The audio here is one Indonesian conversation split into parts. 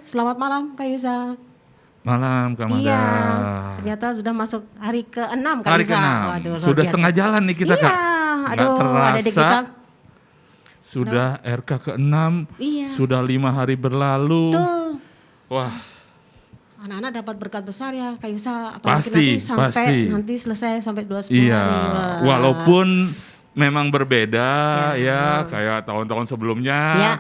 selamat malam Kak Yusa. Malam Kak Mada. Iya, ternyata sudah masuk hari ke-6 Kak Hari Yusa. ke-6. Waduh, luar Sudah biasa. setengah jalan nih kita Kak. Iya, Nggak aduh terasa. adik kita. Sudah RK ke-6, Iya. sudah 5 hari berlalu. Tuh, Wah, anak-anak dapat berkat besar ya Kak Yusa. Apalagi Pasti, nanti sampai pasti. nanti selesai sampai 2 iya. hari. Wah. Walaupun memang berbeda Ya. ya kayak tahun-tahun sebelumnya. Ya.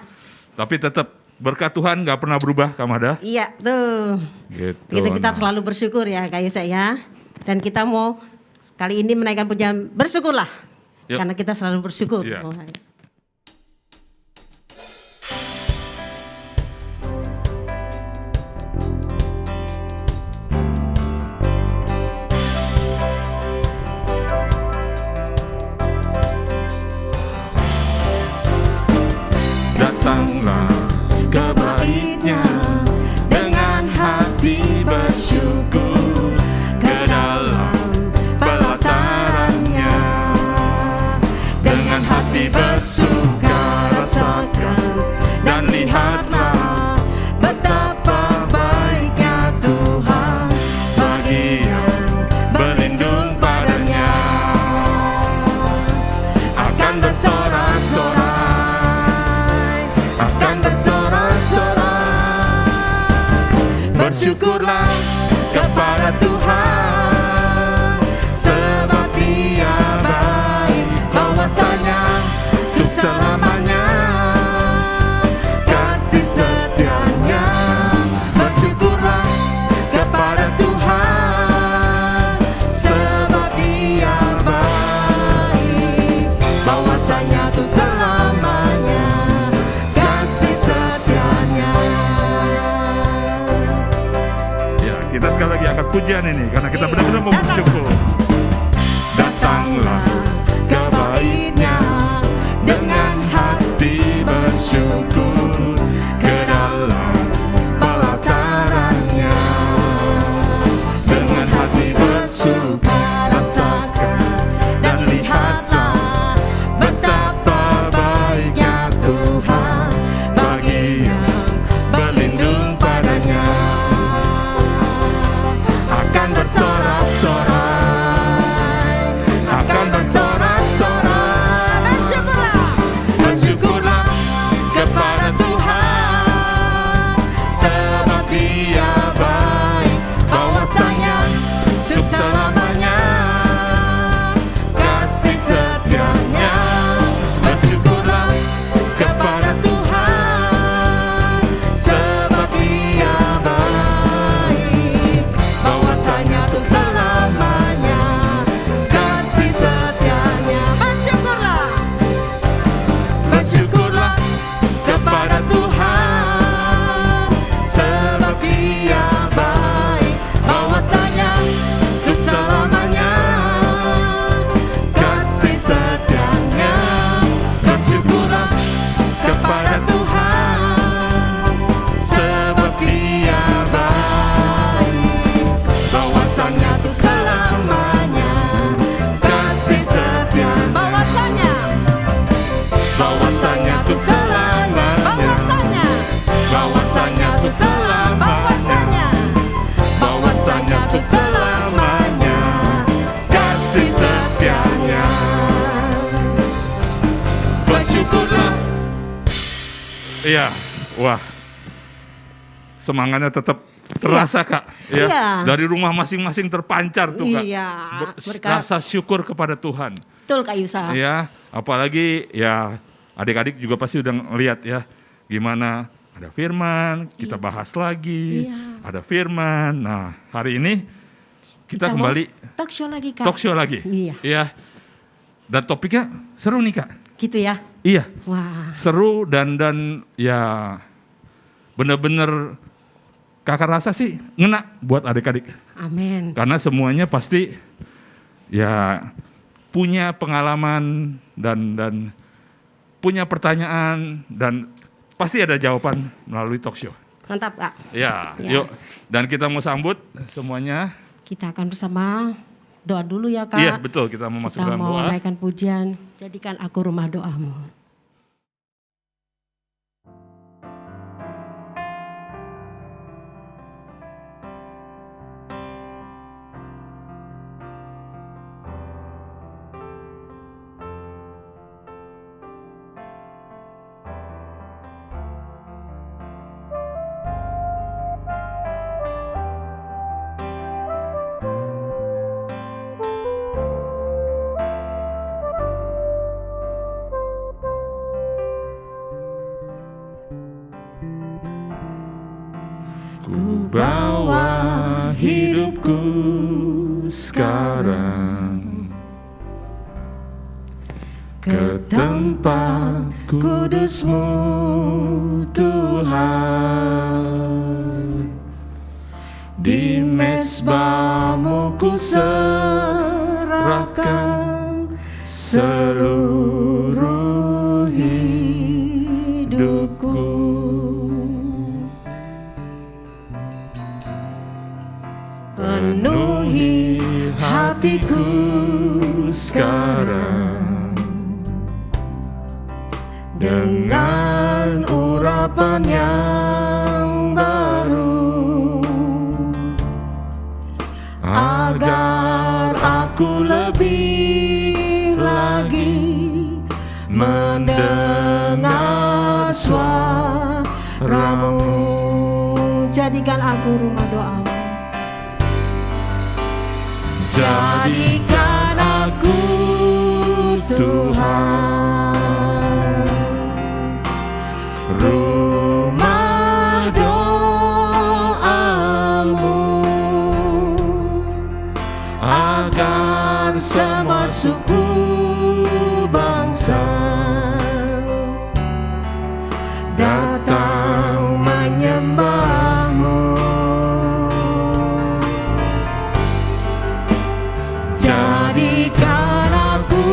Tapi tetap berkat Tuhan nggak pernah berubah Kak Mada. Iya, tuh. Gitu. Kita Nah, selalu bersyukur ya Kak Yusa ya. Dan kita mau kali ini menaikkan pujian bersyukurlah. Yuk. Karena kita selalu bersyukur. Iya. Datanglah ke bait-Nya dengan hati bersyukur ke dalam pelataran-Nya. Dengan hati bersuka rasakan dan lihatlah betapa baiknya Tuhan bagi yang berlindung padanya. Akan bersorak-sorai, akan bersorak-sorai. Bersyukurlah kepada Tuhan, sebab Dia baik, bahwasanya untuk selamanya kasih setianya. Bersyukurlah kepada Tuhan, sebab Dia baik, bahwasanya untuk selamanya kasih setianya. Ya, kita sekali lagi angkat pujian ini karena kita benar-benar mau bersyukur. Datanglah ke bait-Nya dengan hati bersyukur ke dalam pelataran-Nya. Dengan hati bersuka rasakan dan lihatlah betapa baiknya Tuhan bagi yang berlindung padanya. Akan bersorak-sorai, akan bersorak-sorai. Bersyukurlah kepada Tuhan, sebab Dia baik, bahwasanya untuk selamanya kasih setianya. Bersyukurlah kepada Tuhan, sebab Dia baik, bahwasanya untuk selamanya kasih setianya. Bersyukurlah kepada Tuhan, sebab Dia baik, bahwasanya untuk selamanya kasih setianya. Bersyukurlah kepada Tuhan, sebab Dia baik, bahwasanya untuk selamanya kasih setianya. Bahwasanya untuk selamanya, bahwasanya untuk selamanya, bahwasanya untuk selamanya kasih setianya. Bersyukurlah. Iya, wah, semangatnya tetap terasa Kak. Ya, Iya. dari rumah masing-masing terpancar tuh Kak. Iya, berkat. Rasa syukur kepada Tuhan. Betul Kak Yusa. Ya, apalagi ya adik-adik juga pasti udah ngeliat ya gimana ada firman, kita bahas lagi, Iya. ada firman. Nah, hari ini kita mau kembali talk show lagi Kak. talk show lagi. Iya. Ya. Dan topiknya seru nih Kak. Gitu ya. Iya, Wah. seru dan ya bener-bener Kakak rasa sih ngena buat adik-adik. Amin. Karena semuanya pasti ya punya pengalaman dan punya pertanyaan dan pasti ada jawaban melalui talk show. Mantap Kak. Ya, Ya. yuk. Dan kita mau sambut semuanya. Kita akan bersama doa dulu ya Kak. Iya, betul. Kita mau masuk Kita dalam mau doa. naikkan pujian. Jadikan aku rumah doamu. Ku bawa hidupku sekarang ke tempat kudus-Mu Tuhan. Di mezbah-Mu ku serahkan seluruh hidupku. Penuhi hatiku sekarang dengan urapan yang baru, agar aku lebih lagi mendengar suara-Mu. Jadikan aku rumah doa-Mu. Jadikan aku Tuhan rumah doa-Mu, agar semua suku bangsa datang menyembah-Mu. Jadikan aku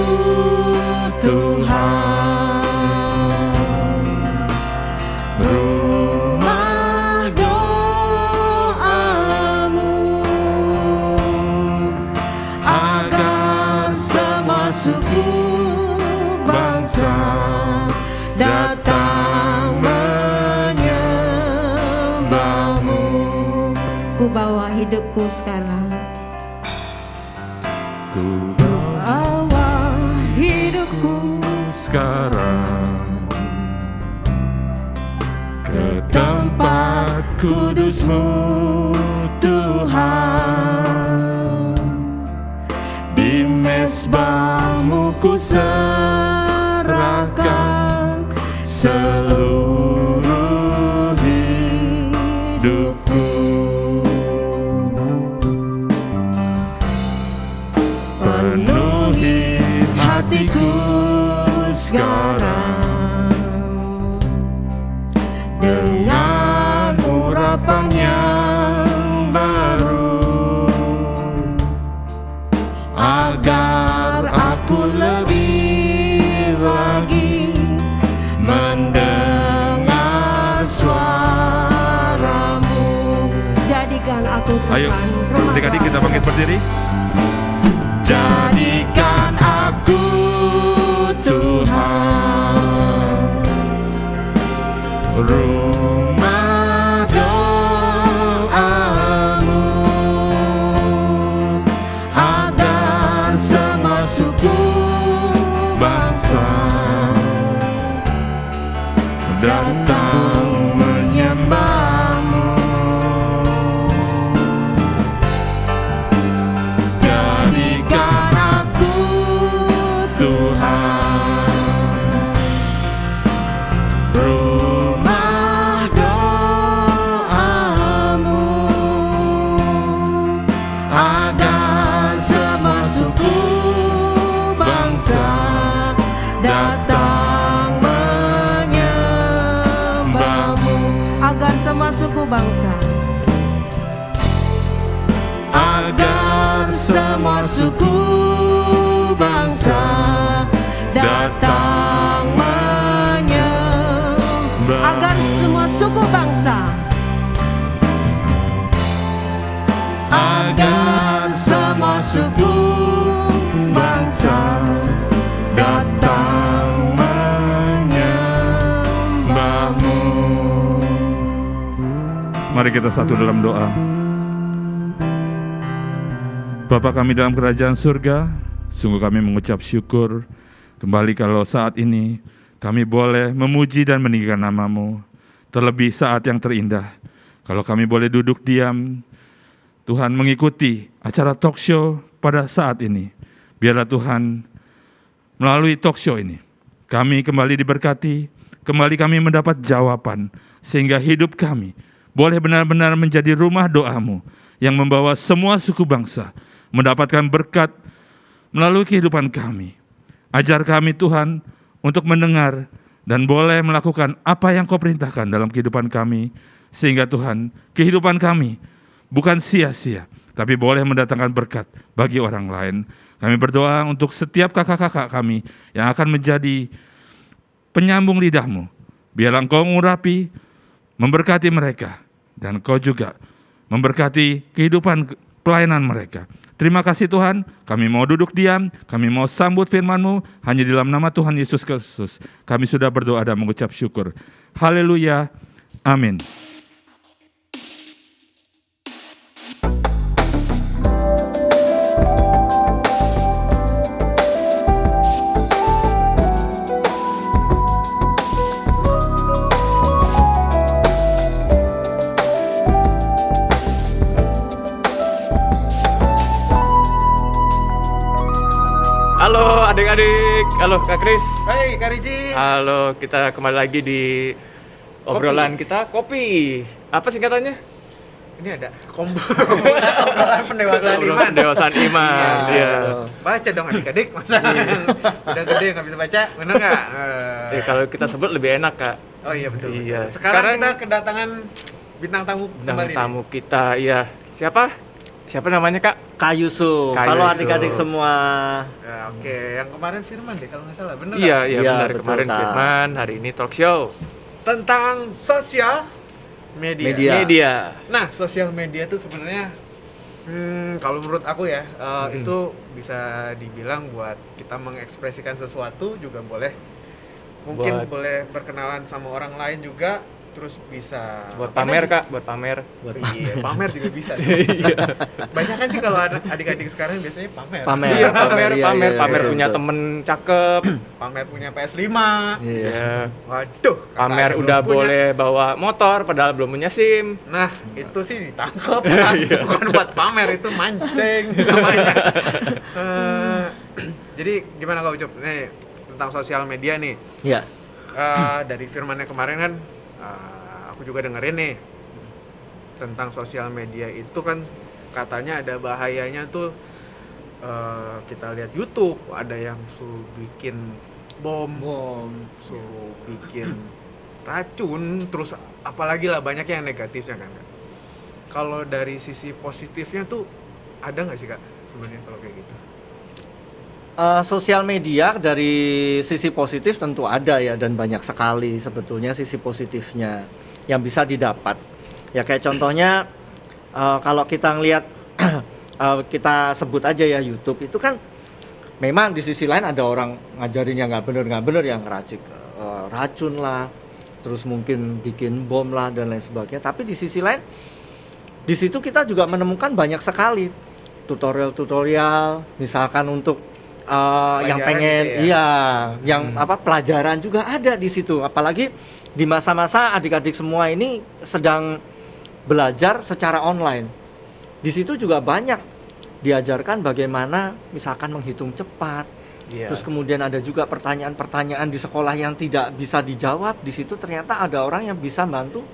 Tuhan rumah doa-Mu, agar semua suku bangsa datang menyembah-Mu. Ku bawa hidupku sekarang, ku bawa hidupku sekarang ke tempat kudus-Mu Tuhan. Di mezbah-Mu ku serahkan seluruh hidupku. Penuhi hatiku sekarang dengan urapan yang baru, agar aku lebih lagi mendengar suara-Mu. Jadikan aku Tuhan. Ayo, adik-adik kita bangkit berdiri. Jadikan aku Tuhan rumah doa-Mu, agar semua suku bangsa datang menyembah-Mu. Jadikan aku Tuhan rumah doa-Mu, agar semua suku bangsa datang menyembah-Mu. Agar semua suku bangsa, agar semua suku bangsa datang menyembah-Mu. agar semua suku bangsa, agar semua suku bangsa datang menyembah-Mu. Mari kita satu dalam doa. Bapa kami dalam kerajaan surga, sungguh kami mengucap syukur kembali kalau saat ini kami boleh memuji dan meninggikan nama-Mu. Terlebih saat yang terindah, kalau kami boleh duduk diam, Tuhan mengikuti acara talk show pada saat ini. Biarlah Tuhan melalui talk show ini, kami kembali diberkati, kembali kami mendapat jawaban, sehingga hidup kami boleh benar-benar menjadi rumah doa-Mu yang membawa semua suku bangsa mendapatkan berkat melalui kehidupan kami. Ajar kami Tuhan untuk mendengar dan boleh melakukan apa yang Kau perintahkan dalam kehidupan kami, sehingga Tuhan, kehidupan kami bukan sia-sia, tapi boleh mendatangkan berkat bagi orang lain. Kami berdoa untuk setiap kakak-kakak kami yang akan menjadi penyambung lidah-Mu. Biarlah Engkau mengurapi, memberkati mereka, dan Kau juga memberkati kehidupan pelayanan mereka. Terima kasih Tuhan, kami mau duduk diam, kami mau sambut firman-Mu, hanya di dalam nama Tuhan Yesus Kristus. Kami sudah berdoa dan mengucap syukur. Haleluya, amin. Halo adik-adik, halo Kak Kris. Hai Kak Riji. Halo, kita kembali lagi di obrolan kita kopi. Apa singkatannya? Ini ada kombo obrolan pendewasaan iman. Obrolan pendewasaan iman. Iya. Baca dong adik-adik, masa udah gede nggak bisa baca, bener nggak? Kalau kita sebut lebih enak Kak. Oh iya betul. Iya. Sekarang kita kedatangan bintang tamu Dan kembali. tamu kita, iya. Siapa namanya Kak? Kak Yusuf. Kak Halo Yusuf. adik-adik semua. Ya, oke, yang kemarin Firman deh kalau nggak salah, bener Iya, nggak? iya Iya, benar. betul, Kemarin Kak. Firman, hari ini talk show. Tentang sosial media. Media. Media. Nah, sosial media itu sebenarnya kalau menurut aku ya, itu bisa dibilang buat kita mengekspresikan sesuatu juga boleh. Mungkin Buat- boleh berkenalan sama orang lain juga, terus bisa Buat apa pamer lagi? Kak, buat pamer. Iya, pamer juga bisa. sih. Banyak kan sih kalau adik-adik sekarang biasanya pamer. Pamer. Iya, pamer, Iya, pamer, iya, pamer iya, punya betul. temen cakep. Pamer punya PS5. Iya. Iya. Waduh, Pamer kakaknya udah belum punya. boleh bawa motor padahal belum punya SIM. Nah, itu sih ditangkap. Iya. Bukan buat pamer, itu mancing namanya. Jadi gimana Kak Ucup? Nih, tentang sosial media nih. Iya. Dari firmannya kemarin kan, aku juga dengerin nih tentang sosial media itu kan katanya ada bahayanya tuh. Kita lihat YouTube ada yang suruh bikin bom, suruh bikin racun, terus apalagi lah banyak yang negatifnya kan. Kalau dari sisi positifnya tuh ada nggak sih Kak sebenarnya kalau kayak gitu? Sosial media dari sisi positif tentu ada ya, dan banyak sekali sebetulnya sisi positifnya yang bisa didapat. Ya kayak contohnya kalau kita ngelihat kita sebut aja ya YouTube itu kan memang di sisi lain ada orang ngajarin yang nggak bener yang racik racun lah, terus mungkin bikin bom lah dan lain sebagainya. Tapi di sisi lain di situ kita juga menemukan banyak sekali tutorial misalkan untuk yang Pelajaran pengen gitu ya? iya yang pelajaran juga ada di situ, apalagi di masa-masa adik-adik semua ini sedang belajar secara online. Di situ juga banyak diajarkan bagaimana misalkan menghitung cepat. Iya. Terus kemudian ada juga pertanyaan-pertanyaan di sekolah yang tidak bisa dijawab. Di situ ternyata ada orang yang bisa bantu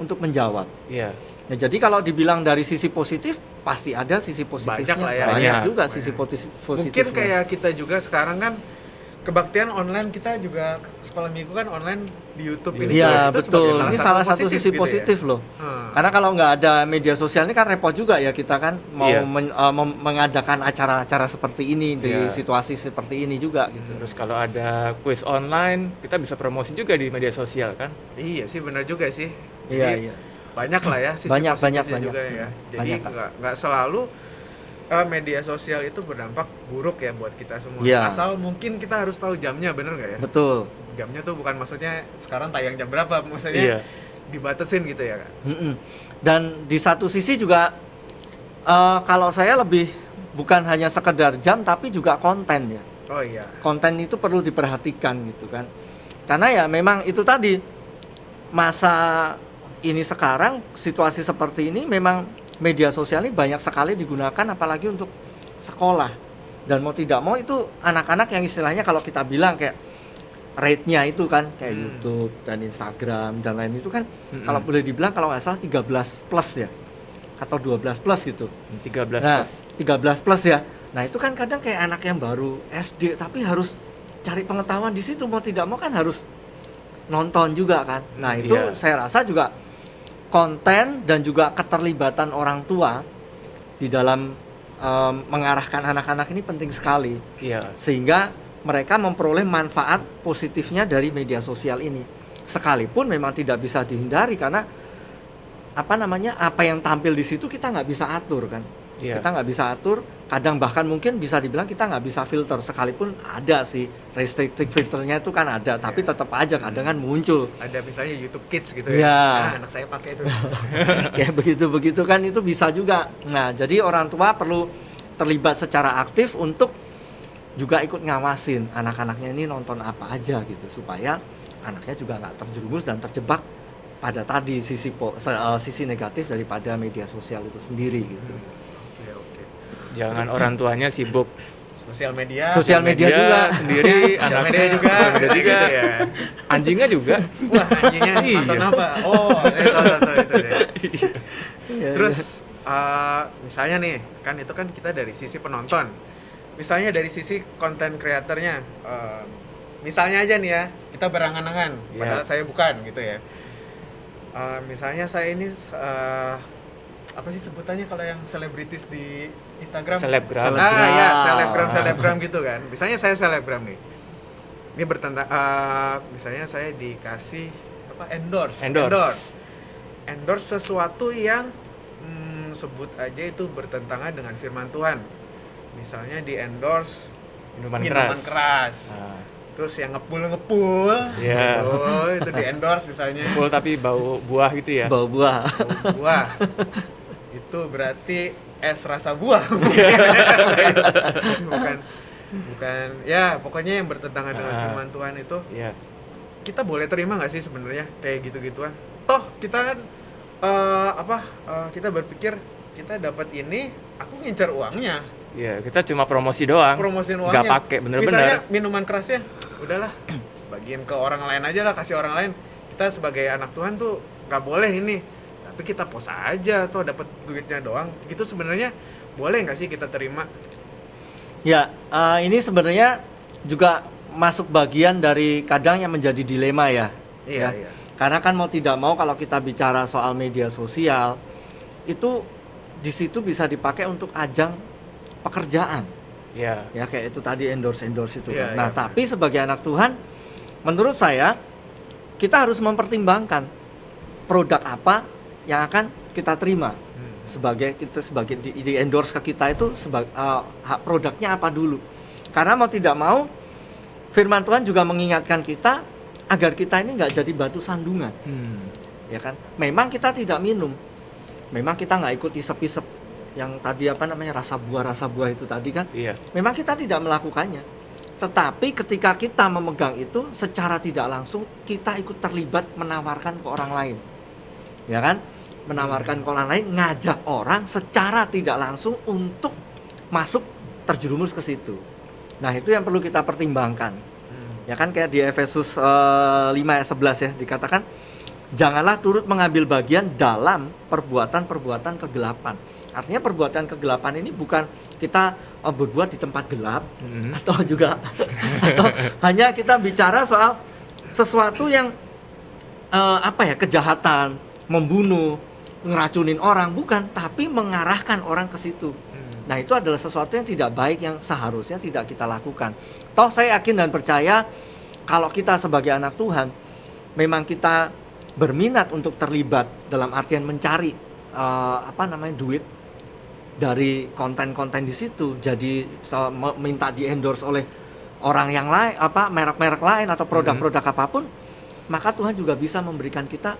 untuk menjawab. Iya. Nah, jadi kalau dibilang dari sisi positif, pasti ada sisi positifnya. Banyak lah ya. Banyak Banyak. juga sisi positifnya. Mungkin kayak kita juga sekarang kan kebaktian online, kita juga sekolah minggu kan online di YouTube ini. Iya, juga. Itu betul. sebagai Ini salah satu positif sisi gitu ya. positif loh. Hmm. Karena kalau nggak ada media sosial ini kan repot juga ya, kita kan mau Iya. mengadakan acara-acara seperti ini di Iya. situasi seperti ini juga gitu. Terus kalau ada quiz online, kita bisa promosi juga di media sosial kan? Iya sih, benar juga sih. Iya, Jadi, iya. banyak lah ya sisi Banyak, positifnya juga banyak. ya. Jadi Banyak, Kak. nggak selalu media sosial itu berdampak buruk ya buat kita semua. Iya. Asal mungkin kita harus tahu jamnya, bener nggak ya? Betul. Jamnya tuh bukan maksudnya sekarang tayang jam berapa, maksudnya Iya. dibatasin gitu ya Kak. Mm-mm. Dan di satu sisi juga kalau saya lebih bukan hanya sekedar jam tapi juga konten ya. Oh iya. Konten itu perlu diperhatikan gitu kan. Karena ya memang itu tadi, masa ini sekarang situasi seperti ini memang media sosial ini banyak sekali digunakan apalagi untuk sekolah. Dan mau tidak mau itu anak-anak yang istilahnya kalau kita bilang kayak rate-nya itu kan kayak YouTube dan Instagram dan lain itu kan kalau boleh dibilang kalau nggak salah 13 plus ya atau 12 plus gitu. 13 Nah, plus. 13 plus ya. Nah, itu kan kadang kayak anak yang baru SD tapi harus cari pengetahuan di situ, mau tidak mau kan harus nonton juga kan. Nah, itu Iya. saya rasa juga konten dan juga keterlibatan orang tua di dalam mengarahkan anak-anak ini penting sekali. Iya. Sehingga mereka memperoleh manfaat positifnya dari media sosial ini. Sekalipun memang tidak bisa dihindari karena apa yang tampil di situ kita nggak bisa atur kan. Iya. Kita nggak bisa atur, kadang bahkan mungkin bisa dibilang kita nggak bisa filter, sekalipun ada sih restricted filternya itu kan ada, tapi tetap aja kadang kan muncul Ada misalnya YouTube Kids gitu Iya. ya. Nah, anak saya pakai itu. kayak begitu kan itu bisa juga. Nah, jadi orang tua perlu terlibat secara aktif untuk juga ikut ngawasin anak-anaknya ini nonton apa aja gitu, supaya anaknya juga nggak terjerumus dan terjebak pada tadi sisi negatif daripada media sosial itu sendiri gitu. Oke. Jangan orang tuanya sibuk Sosial media. Sosial media juga. sendiri, Sosial anaknya media juga. sosial media juga. Gitu ya. Anjingnya juga. Wah, anjingnya nonton apa? Oh, tahu itu deh. Iya, Terus misalnya nih, kan itu kan kita dari sisi penonton. Misalnya dari sisi konten kreatornya, misalnya aja nih ya, kita berangan-angan, Iya. padahal saya bukan gitu ya. Misalnya saya ini apa sih sebutannya kalau yang selebritis di Instagram? Selebgram. Ya, selebgram gitu kan. Misalnya saya selebgram nih. Ini bertentang, misalnya saya dikasih endorse sesuatu yang sebut aja itu bertentangan dengan firman Tuhan. Misalnya di endorse Minuman minuman keras. keras. Nah, Terus yang ngepul, Iya. itu di endorse misalnya. full tapi bau buah gitu ya. bau buah. Bau buah. Itu berarti es rasa buah. bukan ya pokoknya yang bertentangan dengan firman Tuhan itu Iya. kita boleh terima nggak sih sebenarnya kayak gitu-gituan? Toh kita kan kita berpikir kita dapat ini, aku ngincar uangnya, Iya, kita cuma promosi doang. promosiin Nggak uangnya. pakai Misalnya bener-bener. minuman kerasnya, udahlah bagiin ke orang lain aja lah, kasih orang lain. Kita sebagai anak Tuhan tuh nggak boleh ini, tapi kita post aja atau dapat duitnya doang. Gitu sebenarnya boleh nggak sih kita terima? Ya, ini sebenarnya juga masuk bagian dari kadang yang menjadi dilema ya. Iya, Ya. iya. Karena kan mau tidak mau kalau kita bicara soal media sosial, itu di situ bisa dipakai untuk ajang pekerjaan. Iya. Ya kayak itu tadi endorse itu Iya, kan. Nah, iya, tapi sebagai anak Tuhan, menurut saya kita harus mempertimbangkan produk apa yang akan kita terima. Sebagai di endorse ke kita itu produknya apa dulu. Karena mau tidak mau firman Tuhan juga mengingatkan kita agar kita ini nggak jadi batu sandungan, ya kan? Memang kita tidak minum, memang kita nggak ikut isep-isep yang tadi rasa buah itu tadi kan? Iya. Memang kita tidak melakukannya. Tetapi ketika kita memegang itu secara tidak langsung kita ikut terlibat menawarkan ke orang lain, ya kan? Menawarkan ke orang lain, ngajak orang secara tidak langsung untuk masuk terjerumus ke situ. Nah, itu yang perlu kita pertimbangkan. Ya kan kayak di Efesus 5 ayat 11 ya dikatakan janganlah turut mengambil bagian dalam perbuatan-perbuatan kegelapan. Artinya perbuatan kegelapan ini bukan kita berbuat di tempat gelap atau juga atau hanya kita bicara soal sesuatu yang kejahatan, membunuh, ngeracunin orang, bukan, tapi mengarahkan orang ke situ. Nah, itu adalah sesuatu yang tidak baik yang seharusnya tidak kita lakukan. Toh saya yakin dan percaya kalau kita sebagai anak Tuhan memang kita berminat untuk terlibat dalam artian mencari duit dari konten-konten di situ, jadi minta di-endorse oleh orang yang lain, merek-merek lain atau produk-produk apapun, maka Tuhan juga bisa memberikan kita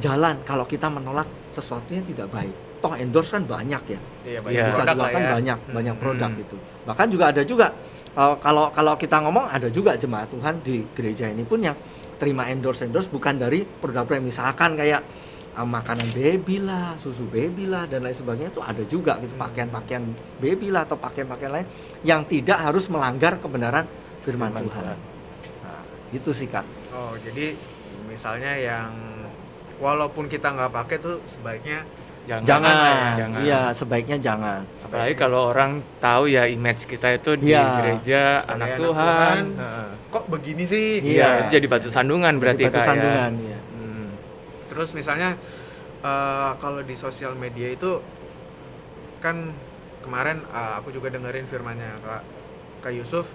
jalan kalau kita menolak sesuatu yang tidak baik. Toh endorse kan banyak ya, Iya, Iya. bisa produk dilakukan lah ya. banyak produk gitu. Bahkan juga ada juga kalau kita ngomong ada juga jemaat Tuhan di gereja ini pun yang terima endorse bukan dari produk-produk misalkan kayak makanan baby lah, susu baby lah dan lain sebagainya, itu ada juga gitu, pakaian-pakaian baby lah atau pakaian-pakaian lain yang tidak harus melanggar kebenaran firman Tuhan. Nah, Gitu sih Kak. Oh, jadi misalnya yang walaupun kita nggak pakai tuh sebaiknya Jangan. Jangan. Iya, sebaiknya jangan. Apalagi kalau orang tahu ya image kita itu di Iya. gereja Sebagai anak anak Tuhan. Tuhan. Heeh. kok begini sih. Iya. Iya, itu jadi batu sandungan berarti Jadi batu Kak sandungan, ya. iya. Terus misalnya kalau di sosial media itu kan kemarin aku juga dengerin firmannya Kak Yusuf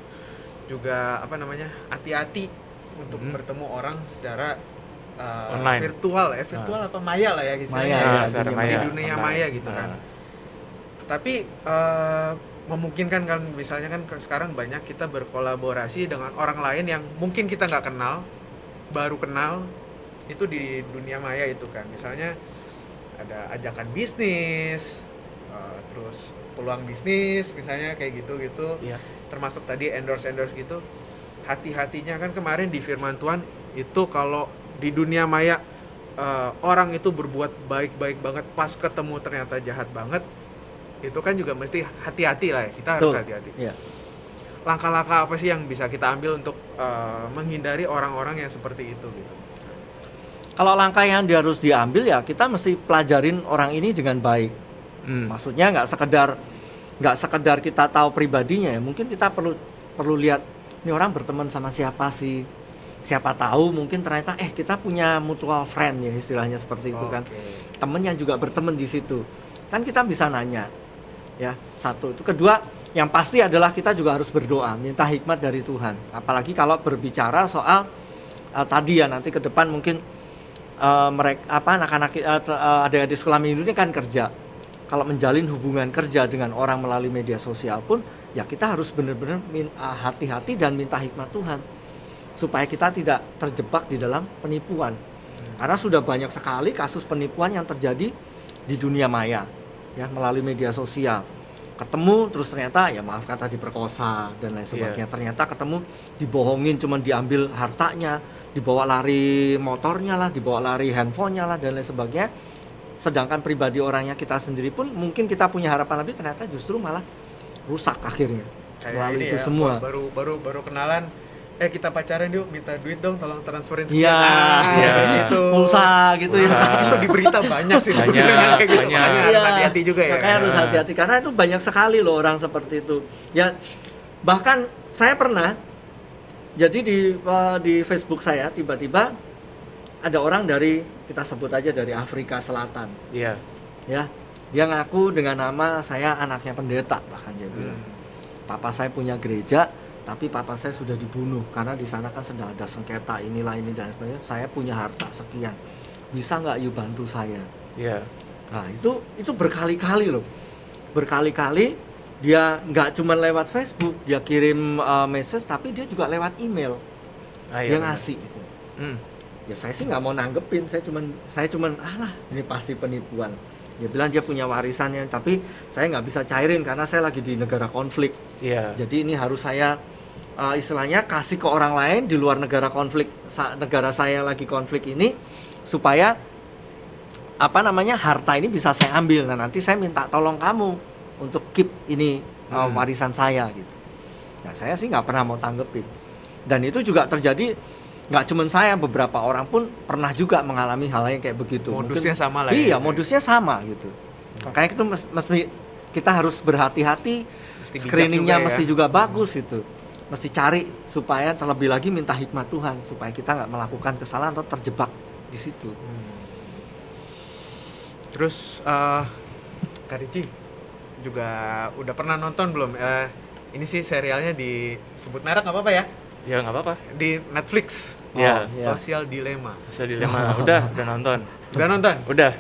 juga apa namanya hati-hati untuk bertemu orang secara Online. virtual apa maya lah ya istilahnya Maya, ya, secara di maya, dunia online. maya gitu kan. Nah. Tapi memungkinkan kan misalnya kan sekarang banyak kita berkolaborasi dengan orang lain yang mungkin kita nggak kenal, baru kenal itu di dunia maya itu kan. Misalnya ada ajakan bisnis, terus peluang bisnis misalnya kayak gitu-gitu. Iya. Termasuk tadi endorse gitu. Hati-hatinya kan kemarin di firman Tuhan itu kalau di dunia maya orang itu berbuat baik-baik banget pas ketemu ternyata jahat banget. Itu kan juga mesti hati-hati lah ya, kita harus Betul. hati-hati. Iya. Langkah-langkah apa sih yang bisa kita ambil untuk menghindari orang-orang yang seperti itu gitu? Kalau langkah yang harus diambil ya kita mesti pelajarin orang ini dengan baik. Maksudnya nggak sekedar kita tahu pribadinya ya, mungkin kita perlu lihat ini orang berteman sama siapa sih. Siapa tahu mungkin ternyata kita punya mutual friend ya istilahnya seperti itu kan. Temen yang juga berteman di situ. Kan kita bisa nanya. Ya, satu. Itu kedua, yang pasti adalah kita juga harus berdoa, minta hikmat dari Tuhan. Apalagi kalau berbicara soal tadi ya nanti ke depan mungkin mereka anak-anak adik-adik sekolah minggu ini kan kerja. Kalau menjalin hubungan kerja dengan orang melalui media sosial pun ya kita harus benar-benar hati-hati dan minta hikmat Tuhan supaya kita tidak terjebak di dalam penipuan. Karena sudah banyak sekali kasus penipuan yang terjadi di dunia maya ya melalui media sosial. Ketemu terus ternyata ya maaf kata diperkosa dan lain sebagainya. Ternyata ketemu dibohongin, cuman diambil hartanya, dibawa lari motornya lah, dibawa lari handphonenya lah dan lain sebagainya. Sedangkan pribadi orangnya kita sendiri pun mungkin kita punya harapan lebih, ternyata justru malah rusak akhirnya melalui itu ya, semua. baru kenalan, kita pacaran yuk, minta duit dong, tolong transferin Iya, gitu. pulsa gitu ya. Itu di berita banyak sih Banyak, sebenarnya kayak gitu. banyak. Makanya harus hati-hati juga ya. Makanya harus hati-hati karena itu banyak sekali loh orang seperti itu. Ya bahkan saya pernah jadi di Facebook saya tiba-tiba ada orang dari, kita sebut aja dari Afrika Selatan. Iya. Ya, dia ngaku dengan nama saya anaknya pendeta, bahkan dia bilang. Papa saya punya gereja, tapi papa saya sudah dibunuh karena di sana kan sedang ada sengketa inilah ini dan sebagainya. Saya punya harta sekian, bisa nggak you bantu saya? Iya. Nah itu berkali-kali loh, berkali-kali dia nggak cuma lewat Facebook, dia kirim message, tapi dia juga lewat email, dia ngasih gitu. Ya saya sih nggak mau nanggepin, saya cuman alah ini pasti penipuan. Dia bilang dia punya warisannya, tapi saya nggak bisa cairin karena saya lagi di negara konflik. Iya. Jadi ini harus saya istilahnya kasih ke orang lain di luar negara konflik, negara saya lagi konflik ini, supaya harta ini bisa saya ambil. Nah nanti saya minta tolong kamu untuk keep ini warisan saya gitu. Nah saya sih nggak pernah mau tanggepin. Dan itu juga terjadi, nggak cuma saya, beberapa orang pun pernah juga mengalami hal yang kayak begitu. Modusnya sama lah. Iya, modusnya sama gitu. Makanya itu mesti kita harus berhati-hati, screeningnya mesti juga bagus gitu. Mesti cari supaya terlebih lagi minta hikmat Tuhan supaya kita nggak melakukan kesalahan atau terjebak di situ. Terus Kak Ricci juga udah pernah nonton belum? Ini sih serialnya disebut merek nggak apa-apa ya? Ya nggak apa-apa. Di Netflix. Iya. Social Dilemma. Social Dilemma. Udah nonton. Udah nonton? Udah.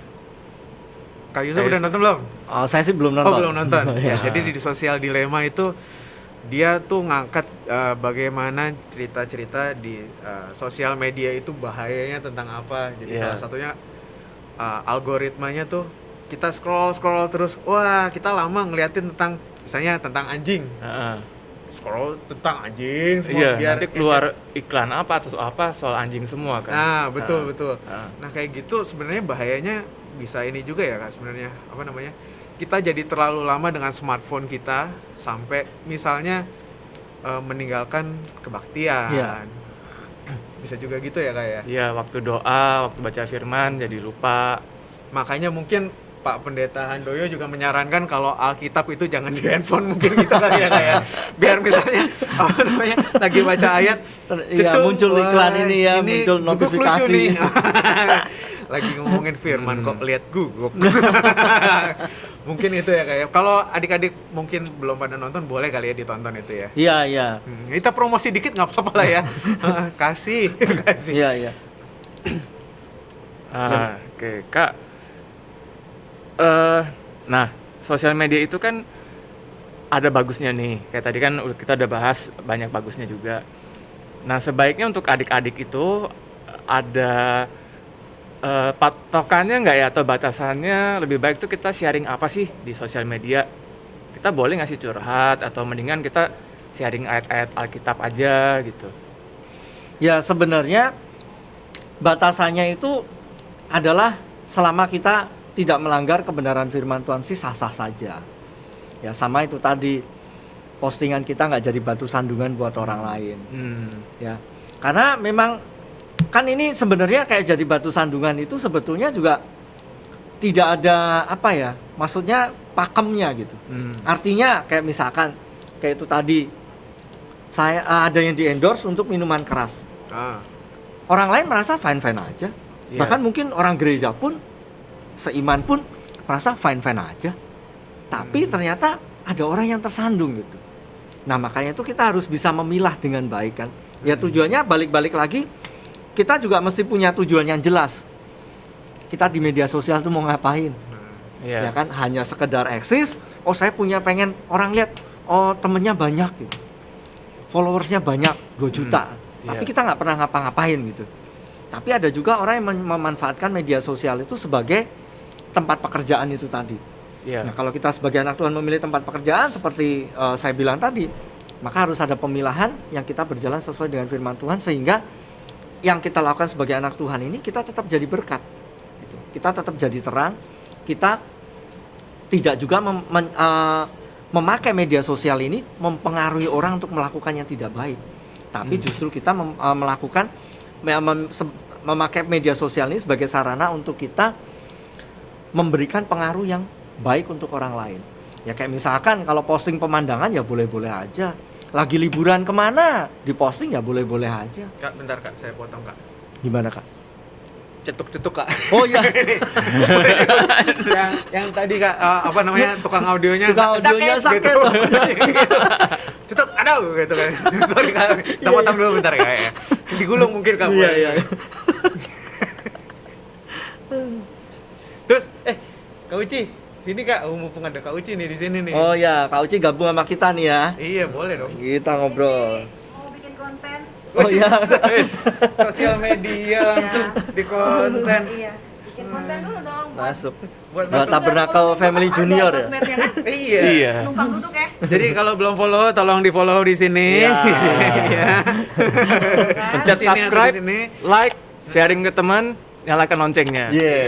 Kak Yusuf udah nonton belum? Oh, saya sih belum nonton. Oh, belum nonton. Ya. Ya, jadi di Social Dilemma itu dia tuh ngangkat bagaimana cerita-cerita di sosial media itu bahayanya tentang apa. Jadi salah satunya algoritmanya tuh kita scroll terus, wah kita lama ngeliatin tentang misalnya tentang anjing. Scroll tentang anjing semua biar nanti keluar iklan apa atau apa soal anjing semua kan. Nah, betul. Nah, kayak gitu sebenarnya bahayanya bisa ini juga ya Kak sebenarnya. Apa namanya? Kita jadi terlalu lama dengan smartphone kita sampai misalnya meninggalkan kebaktian. Iya. Bisa juga gitu ya Kak ya. Iya, waktu doa, waktu baca firman jadi lupa. Makanya mungkin Pak Pendeta Handoyo juga menyarankan kalau Alkitab itu jangan di handphone mungkin gitu kan ya Kak ya. Biar misalnya apa namanya lagi baca ayat, Iya, cetung, muncul iklan wah, ini ya, muncul guguk notifikasi. lucu nih. Lagi ngomongin firman kok lihat guguk. Mungkin itu ya Kak ya. Kalau adik-adik mungkin belum pada nonton boleh kali ya ditonton itu ya. Iya, iya. Kita promosi dikit nggak apa-apa lah ya. Kasih. Iya, iya. Oke, Kak. Nah, sosial media itu kan ada bagusnya nih. Kayak tadi kan kita udah bahas banyak bagusnya juga. Nah, sebaiknya untuk adik-adik itu ada patokannya nggak ya atau batasannya lebih baik tuh kita sharing apa sih di sosial media? Kita boleh nggak sih curhat atau mendingan kita sharing ayat-ayat Alkitab aja gitu? Ya sebenarnya batasannya itu adalah selama kita tidak melanggar kebenaran firman Tuhan sih sah-sah saja. Ya sama itu tadi, postingan kita nggak jadi batu sandungan buat orang lain. Ya, karena memang kan ini sebenarnya kayak jadi batu sandungan itu sebetulnya juga tidak ada apa ya, maksudnya pakemnya gitu. Artinya kayak misalkan kayak itu tadi, saya ada yang di endorse untuk minuman keras. Orang lain merasa fine-fine aja. Iya. Bahkan mungkin orang gereja pun, seiman pun merasa fine-fine aja. Tapi ternyata ada orang yang tersandung gitu. Nah makanya itu kita harus bisa memilah dengan baik kan. Ya tujuannya balik-balik lagi, kita juga mesti punya tujuan yang jelas. Kita di media sosial tuh mau ngapain? Ya kan, hanya sekedar eksis. Oh saya pengen orang lihat, oh temennya banyak gitu, followersnya banyak 2 juta. Tapi kita nggak pernah ngapa-ngapain gitu. Tapi ada juga orang yang memanfaatkan media sosial itu sebagai tempat pekerjaan itu tadi. Nah kalau kita sebagai anak Tuhan memilih tempat pekerjaan seperti saya bilang tadi, maka harus ada pemilahan yang kita berjalan sesuai dengan firman Tuhan, sehingga yang kita lakukan sebagai anak Tuhan ini kita tetap jadi berkat gitu. Kita tetap jadi terang. Kita tidak juga memakai media sosial ini mempengaruhi orang untuk melakukan yang tidak baik, tapi justru kita melakukan memakai media sosial ini sebagai sarana untuk kita memberikan pengaruh yang baik untuk orang lain. Ya kayak misalkan kalau posting pemandangan ya boleh-boleh aja. Lagi liburan kemana diposting ya boleh-boleh aja. Kak, bentar Kak, saya potong Kak. Gimana Kak? Cetuk-cetuk Kak. Oh iya. yang tadi Kak, apa namanya, tukang audionya. Tukang audionya sakit. Gitu. Cetuk, aduh gitu kan. Sorry Kak, kita potong dulu bentar Kak ya. Digulung mungkin Kak. Iya, iya. Terus, Kak Uci, sini Kak, mumpung ada Kak Uci nih di sini nih. Oh ya, Kak Uci gabung sama kita nih ya. Iya, boleh dong. Kita ngobrol. Mau bikin konten? Oh iya. Sosial media langsung di konten. Iya. Bikin konten dulu dong. Masuk. Buat Buat masuk. Tabernacle Family Junior ya. Sosmednya kan? Iya. Numpang duduk ya. Jadi kalau belum follow, tolong di follow di sini. Iya. Iya. Pencet Di sini atau di subscribe, sini. like, sharing ke teman, nyalakan loncengnya. Iya.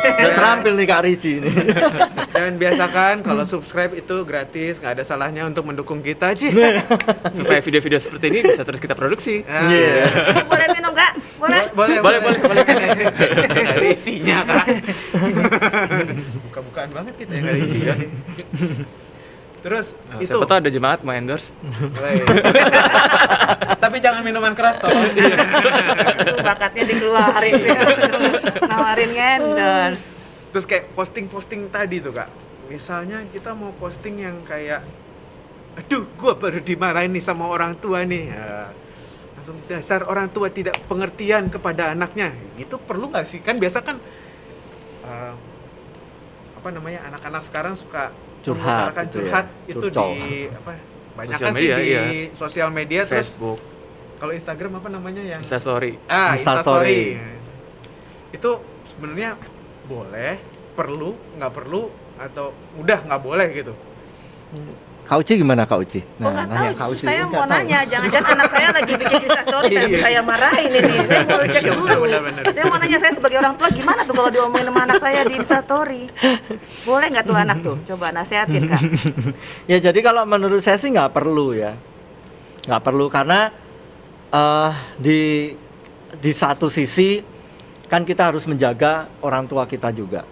Udah terampil nih Kak Ricci ini. Dan biasakan kalau subscribe itu gratis, nggak ada salahnya untuk mendukung kita, Ci. Supaya video-video seperti ini bisa terus kita produksi. Iya. Boleh minum Kak? Boleh? Boleh. Boleh. Nggak ada isinya, Kak. Buka-bukaan banget kita ya, nggak ada isinya. Terus Nah, itu. siapa tahu ada jemaat mau endorse. Boleh. Tapi jangan minuman keras tolong. Itu bakatnya dikeluarin nawarin endorse. Terus kayak posting-posting tadi tuh Kak, misalnya kita mau posting yang kayak, aduh gua baru dimarahin nih sama orang tua nih, ya, langsung dasar orang tua tidak pengertian kepada anaknya, itu perlu nggak sih? Kan biasa kan apa namanya, anak-anak sekarang suka Curhat mengutarakan gitu curhat ya, itu curcol. di apa, banyak Sosial kan sih media, di iya. sosial media. Terus Facebook, kalau Instagram apa namanya yang Instastory. Instastory. Itu sebenarnya boleh, perlu, nggak perlu, atau udah nggak boleh gitu. Kak Uci gimana Kak Uci? Oh nggak nanya tahu, Kak Uci. saya Nggak mau tahu. nanya, jangan-jangan anak saya lagi bikin instastory, Iya. saya marahin ini. Saya mau cek Iya, dulu. benar. Saya mau nanya, saya sebagai orang tua gimana tuh kalau diomongin sama anak saya di instastory? Boleh nggak tuh anak tuh? Coba nasihatin Kak. Ya jadi kalau menurut saya sih nggak perlu ya. Nggak perlu karena Di satu sisi kan kita harus menjaga orang tua kita juga.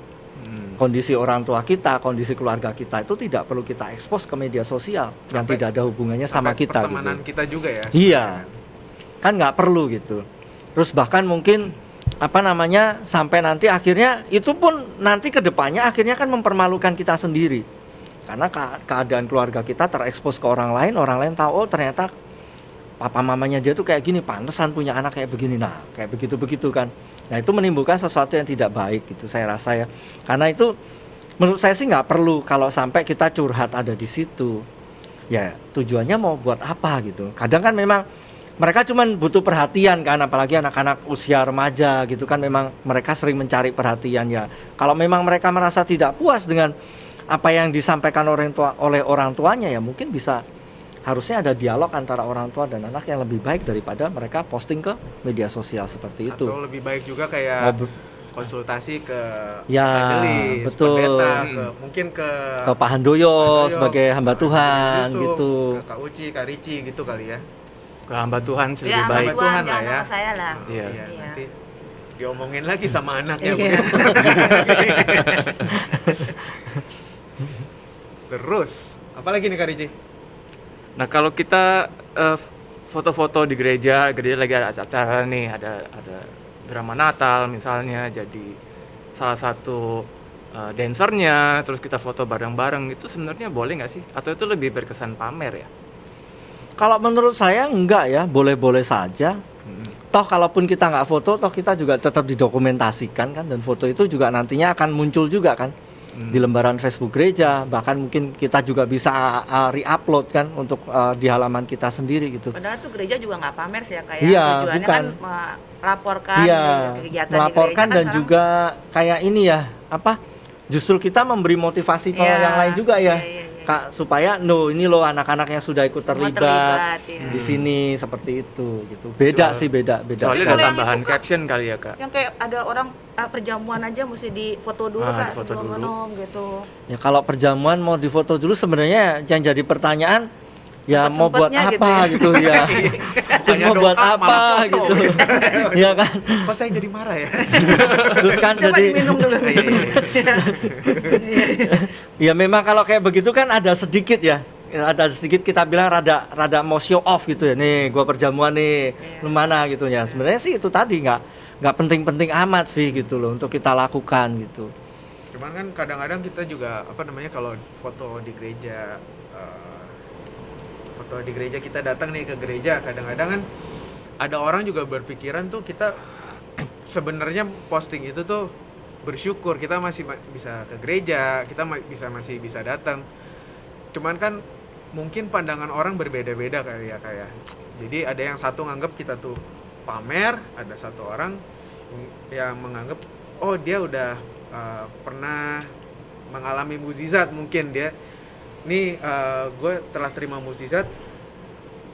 Kondisi orang tua kita, kondisi keluarga kita itu tidak perlu kita ekspos ke media sosial yang tidak ada hubungannya sama Sampai kita pertemanan gitu. kita juga ya. Iya, kan nggak perlu gitu. Terus bahkan mungkin sampai nanti akhirnya itu pun nanti kedepannya akhirnya kan mempermalukan kita sendiri, karena keadaan keluarga kita terekspos ke orang lain tahu, oh ternyata papa mamanya dia tuh kayak gini, pantesan punya anak kayak begini, nah kayak begitu kan. Nah itu menimbulkan sesuatu yang tidak baik gitu, saya rasa ya. Karena itu menurut saya sih nggak perlu kalau sampai kita curhat ada di situ. Ya tujuannya mau buat apa gitu. Kadang kan memang mereka cuma butuh perhatian kan, apalagi anak-anak usia remaja gitu kan, memang mereka sering mencari perhatian ya. Kalau memang mereka merasa tidak puas dengan apa yang disampaikan oleh orang tuanya, ya mungkin harusnya ada dialog antara orang tua dan anak yang lebih baik daripada mereka posting ke media sosial seperti itu. Atau lebih baik juga kayak konsultasi ke ya, evangelis, betul. pendeta, mungkin ke Pak Handoyo sebagai hamba Tuhan Yusuf, gitu. ke Kak Uci, Kak Rici gitu kali ya. Ke hamba Tuhan sih Ya, lebih baik. hamba Tuhan lah jangan ya. sama saya lah. Iya. Iya, Iya. nanti diomongin lagi sama anaknya. Iya. Terus, apa lagi nih Kak Rici? Nah kalau kita foto-foto di gereja lagi ada acara nih, ada drama Natal misalnya, jadi salah satu dancernya, terus kita foto bareng-bareng, itu sebenarnya boleh nggak sih? Atau itu lebih berkesan pamer ya? Kalau menurut saya enggak ya, boleh-boleh saja. Toh kalaupun kita nggak foto, toh kita juga tetap didokumentasikan kan, dan foto itu juga nantinya akan muncul juga kan di lembaran Facebook gereja, bahkan mungkin kita juga bisa re-upload kan untuk di halaman kita sendiri gitu. Padahal tuh gereja juga nggak pamer sih ya, kayak Iya, tujuannya bukan. kan melaporkan Iya, kegiatan melaporkan di gereja kan dan sekarang. juga kayak ini ya, justru kita memberi motivasi ke Iya, yang lain juga ya. iya. Kak, supaya ini loh anak-anak yang sudah ikut Semua terlibat ya. di sini seperti itu gitu. Beda Kecuali- sih, beda Soalnya sekali. ada tambahan caption kali ya Kak. Yang kayak ada orang perjamuan aja mesti difoto dulu Kak, difoto sebelum dulu. minum gitu. Ya kalau perjamuan mau difoto dulu sebenarnya yang jadi pertanyaan ya mau buat Sempet-sempetnya apa gitu ya. Terus mau buat doa, apa malah foto. gitu. Ya kan. Kok saya jadi marah ya? Terus kan Coba jadi diminum dulu. ya memang kalau kayak begitu kan ada sedikit ya. Ada sedikit kita bilang rada mau show off gitu ya. Nih, gua perjamuan nih. Lu mana gitu ya. Sebenarnya sih itu tadi nggak penting-penting amat sih gitu loh untuk kita lakukan gitu. Cuman kan kadang-kadang kita juga kalau foto di gereja kita datang nih ke gereja, kadang-kadang kan ada orang juga berpikiran tuh kita sebenarnya posting itu tuh bersyukur kita masih bisa ke gereja, kita masih bisa datang. Cuman kan mungkin pandangan orang berbeda-beda kayak. Jadi ada yang satu nganggap kita tuh pamer, ada satu orang yang menganggap oh dia udah pernah mengalami mukjizat, mungkin dia nih gue setelah terima mukjizat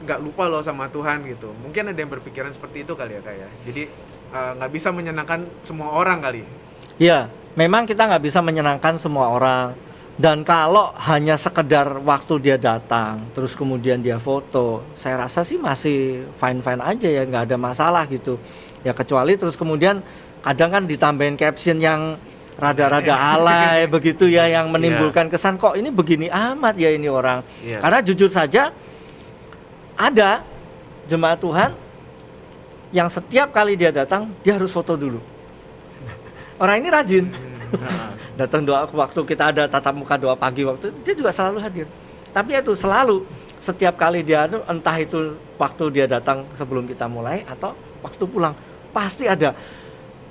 nggak lupa loh sama Tuhan gitu. Mungkin ada yang berpikiran seperti itu kali ya Kak ya. Jadi nggak bisa menyenangkan semua orang kali. Ya, memang kita nggak bisa menyenangkan semua orang. Dan kalau hanya sekedar waktu dia datang, terus kemudian dia foto, saya rasa sih masih fine-fine aja ya, nggak ada masalah gitu. Ya kecuali terus kemudian kadang kan ditambahin caption yang rada-rada alay begitu ya, yang menimbulkan kesan kok ini begini amat ya ini orang. Iya. Karena jujur saja ada jemaat Tuhan yang setiap kali dia datang dia harus foto dulu. Orang ini rajin. Datang doa waktu kita ada tatap muka doa pagi waktu dia juga selalu hadir. Tapi itu selalu setiap kali dia entah itu waktu dia datang sebelum kita mulai atau waktu pulang pasti ada.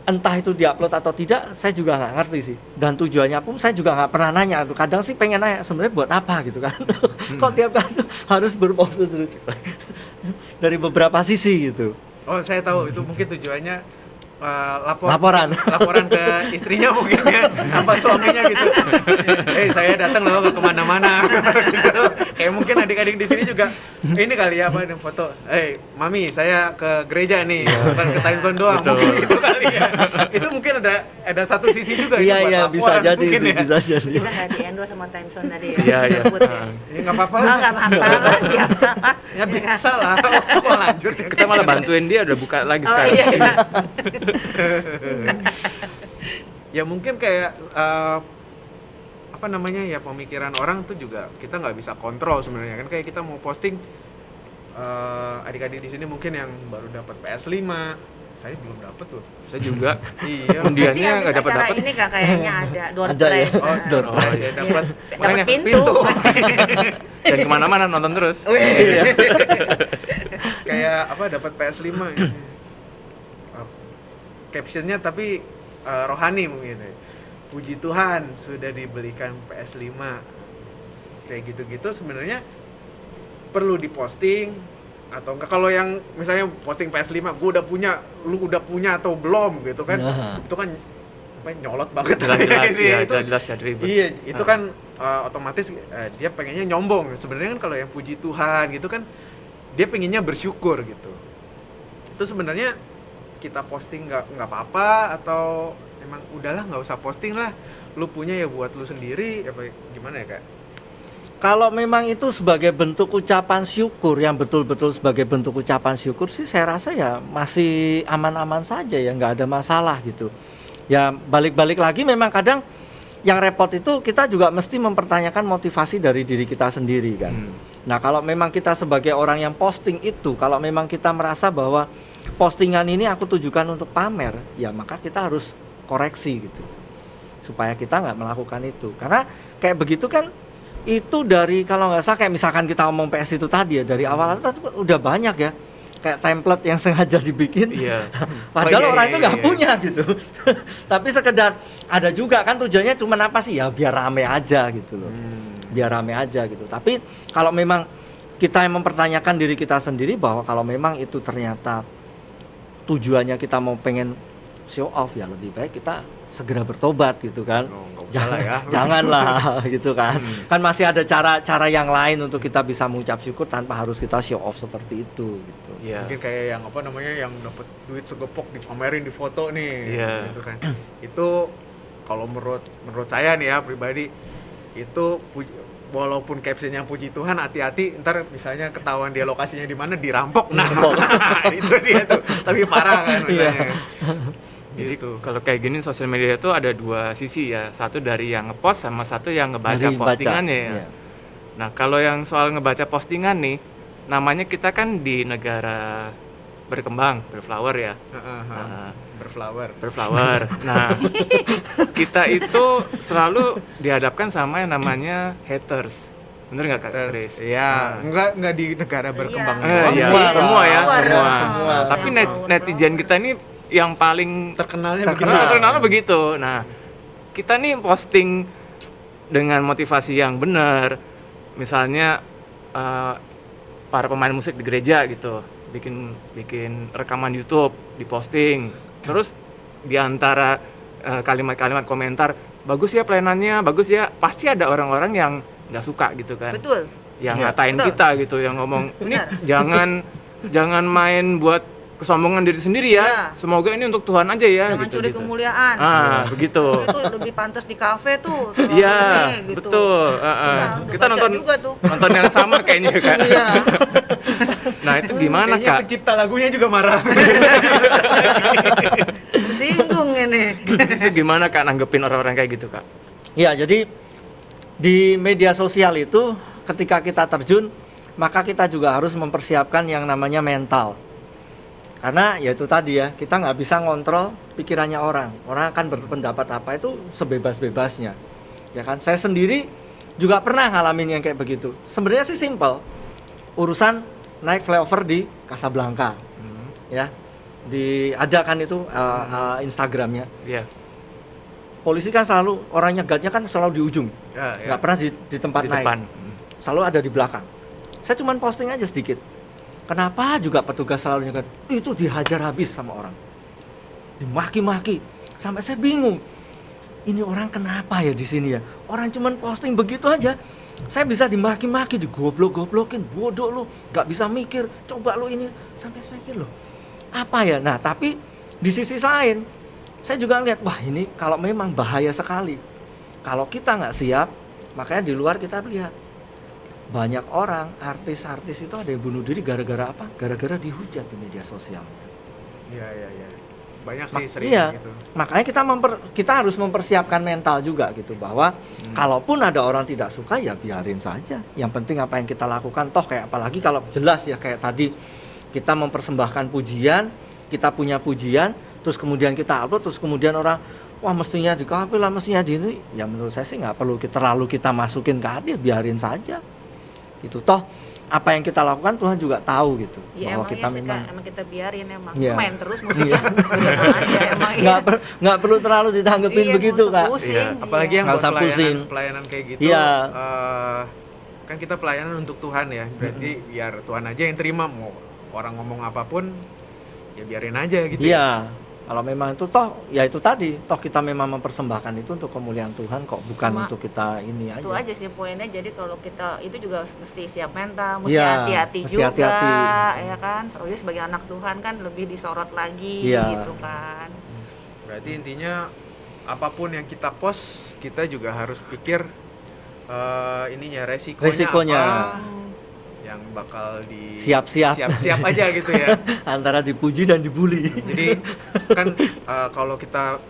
Entah itu diupload atau tidak saya juga nggak ngerti sih. Dan tujuannya pun saya juga nggak pernah nanya. Kadang sih pengen nanya sebenarnya buat apa gitu kan. Kok tiap kali harus berpose terus dari beberapa sisi gitu. Oh saya tahu itu mungkin tujuannya Laporan ke istrinya mungkin ya, apa suaminya gitu. Saya datang loh ke kemana-mana gitu. Kayak mungkin adik-adik di sini juga ini kali ya apa nih foto. Mami, saya ke gereja nih, bukan ke time zone doang. Mungkin itu kali ya. Itu mungkin ada satu sisi juga itu buat Iya, bisa laporan jadi mungkin sih, ya. bisa jadi. Kita nggak di-endorse sama time zone tadi ya. Iya, iya. Sebut ya. Ya nggak apa-apa. Oh, nggak apa-apa lah, biasa lah. Ya biasa lah. Mau lanjut ya. Kita malah bantuin dia udah buka lagi Oh sekarang. iya. Ya mungkin kayak apa namanya ya, pemikiran orang tuh juga kita nggak bisa kontrol sebenarnya kan. Kayak kita mau posting adik-adik di sini mungkin yang baru dapat PS5, saya belum dapat tuh. Saya juga. Iya. Undiannya Nanti nggak habis acara dapat. ini Kak kayaknya ada door Ada ya? prize. Oh, door Oh, prize. saya dapat Dapat Makanya pintu. Dan kemana-mana nonton terus. kayak apa, dapat PS5 ini. Captionnya tapi rohani mungkin ya. Puji Tuhan sudah dibelikan PS5. Kayak gitu-gitu sebenarnya perlu diposting atau enggak. Kalau yang misalnya posting PS5, gue udah punya, lu udah punya atau belum gitu kan. Nah. Itu kan apa, nyolot banget. Jelas-jelas ya, itu, jelas ya ribet. iya, itu kan otomatis dia pengennya nyombong. Sebenarnya kan kalau yang puji Tuhan gitu kan dia pengennya bersyukur gitu. Itu sebenarnya kita posting nggak apa-apa, atau emang udahlah nggak usah posting lah, lu punya ya buat lu sendiri, apa gimana ya Kak? Kalau memang itu sebagai bentuk ucapan syukur, yang betul-betul sebagai bentuk ucapan syukur sih, saya rasa ya masih aman-aman saja ya, nggak ada masalah gitu. Ya balik-balik lagi, memang kadang yang repot itu kita juga mesti mempertanyakan motivasi dari diri kita sendiri kan. Nah kalau memang kita sebagai orang yang posting itu, kalau memang kita merasa bahwa postingan ini aku tujukan untuk pamer, ya maka kita harus koreksi gitu, supaya kita nggak melakukan itu. Karena kayak begitu kan, itu dari, kalau nggak salah kayak misalkan kita ngomong PS itu tadi ya, dari awal itu udah banyak ya kayak template yang sengaja dibikin. Iya. Padahal Oh, iya, orang iya, itu nggak iya. punya gitu. Tapi sekedar ada juga kan, tujuannya cuma apa sih ya, biar rame aja gitu loh. Biar rame aja gitu. Tapi kalau memang kita yang mempertanyakan diri kita sendiri, bahwa kalau memang itu ternyata tujuannya kita mau pengen show off, ya lebih baik kita segera bertobat gitu kan. Oh, nggak usah lah ya. Janganlah gitu kan. Kan masih ada cara-cara yang lain untuk kita bisa mengucap syukur tanpa harus kita show off seperti itu gitu. Iya. Mungkin kayak yang apa namanya, yang dapat duit segepok dipamerin di foto nih, Iya. gitu kan. Itu kalau menurut saya nih ya pribadi, itu walaupun captionnya puji Tuhan, hati-hati ntar misalnya ketahuan dia lokasinya di mana, dirampok. Nah, itu dia tuh lebih parah kan misalnya. Jadi Gitu. kalau kayak gini sosial media itu ada dua sisi ya, satu dari yang ngepost sama satu yang ngebaca Dari baca, postingannya ya. iya. Nah kalau yang soal ngebaca postingan nih, namanya kita kan di negara berkembang, berflower ya. Nah, berflower. Nah, kita itu selalu dihadapkan sama yang namanya haters. Bener nggak Kak Chris? Iya, enggak di negara berkembang. Iya. doang Iya, sih. semua ya, Power. semua. Semua. Tapi netizen kita ini yang paling Terkenalnya terkenalnya begitu. Nah, kita nih posting dengan motivasi yang benar. Misalnya para pemain musik di gereja gitu, bikin rekaman YouTube, diposting. Terus di antara kalimat-kalimat komentar, bagus ya pelayanannya, bagus ya. Pasti ada orang-orang yang nggak suka gitu kan. Betul. Yang Iya, ngatain betul. kita gitu, yang ngomong ini Benar. jangan main buat kesombongan diri sendiri ya. Iya. Semoga ini untuk Tuhan aja ya. Jangan gitu, curi gitu. kemuliaan. Begitu. Itu lebih pantas di kafe tuh. terlalu Iya, ini, gitu. betul. Nah, Kita baca nonton juga tuh. nonton yang sama kayaknya kan. Iya. Nah itu gimana Kayaknya Kak? pencipta lagunya juga marah. Singgung ini. Itu gimana Kak nanggepin orang-orang kayak gitu Kak? Ya, jadi di media sosial itu ketika kita terjun, maka kita juga harus mempersiapkan yang namanya mental. Karena ya itu tadi ya, kita nggak bisa ngontrol pikirannya orang. Orang akan berpendapat apa itu sebebas-bebasnya. Ya kan, saya sendiri juga pernah ngalamin yang kayak begitu. Sebenarnya sih simple. Urusan naik flyover di Casablanca. Ya. Ada kan itu Instagramnya. Iya. Polisi kan selalu, orang nyegatnya kan selalu di ujung. Ya, Nggak pernah di tempat Di naik. depan. Selalu ada di belakang. Saya cuman posting aja sedikit. Kenapa juga petugas selalu nyegat? Itu dihajar habis sama orang. Dimaki-maki. Sampai saya bingung. Ini orang kenapa ya di sini ya? Orang cuman posting begitu aja. Saya bisa dimaki-maki, digoblok-goblokin, bodoh lu, nggak bisa mikir, coba lu ini, sampai mikir loh. Apa ya? Nah, tapi di sisi lain, saya juga lihat, wah ini kalau memang bahaya sekali. Kalau kita nggak siap, makanya di luar kita lihat, banyak orang, artis-artis itu ada yang bunuh diri gara-gara apa? Gara-gara dihujat di media sosial. Iya. Banyak sih sering Iya, gitu. makanya kita harus mempersiapkan mental juga gitu, bahwa kalaupun ada orang tidak suka ya biarin saja. Yang penting apa yang kita lakukan, toh kayak apalagi kalau jelas ya kayak tadi kita mempersembahkan pujian, kita punya pujian, terus kemudian kita upload, terus kemudian orang wah mestinya di kafe lah, mestinya di ini, ya menurut saya sih nggak perlu terlalu kita masukin ke hati, biarin saja. Itu toh apa yang kita lakukan Tuhan juga tahu gitu, Ya bahwa emang kita iya sih, memang Kak, emang kita biarin emang. Iya. Main terus musiknya. Biarin aja emang iya. nggak perlu terlalu ditanggepin Iya, begitu nggak Kak. usah pusing. Iya, apalagi yang Nggak buat usah pusing. pelayanan kayak gitu. Iya. Kan kita pelayanan untuk Tuhan ya. Berarti biar Tuhan aja yang terima, mau orang ngomong apapun ya biarin aja gitu. Iya, kalau memang itu toh, ya itu tadi, toh kita memang mempersembahkan itu untuk kemuliaan Tuhan kok, bukan Cuma untuk kita ini aja. Itu aja sih poinnya. Jadi kalau kita itu juga mesti siap mental, mesti Iya, hati-hati mesti juga, hati-hati. ya kan. Soalnya sebagai anak Tuhan kan lebih disorot lagi Iya. gitu kan. Berarti intinya apapun yang kita post, kita juga harus pikir ininya resikonya apa yang bakal Siap-siap. siap-siap aja gitu ya. Antara dipuji dan dibully. Jadi kan kalau kita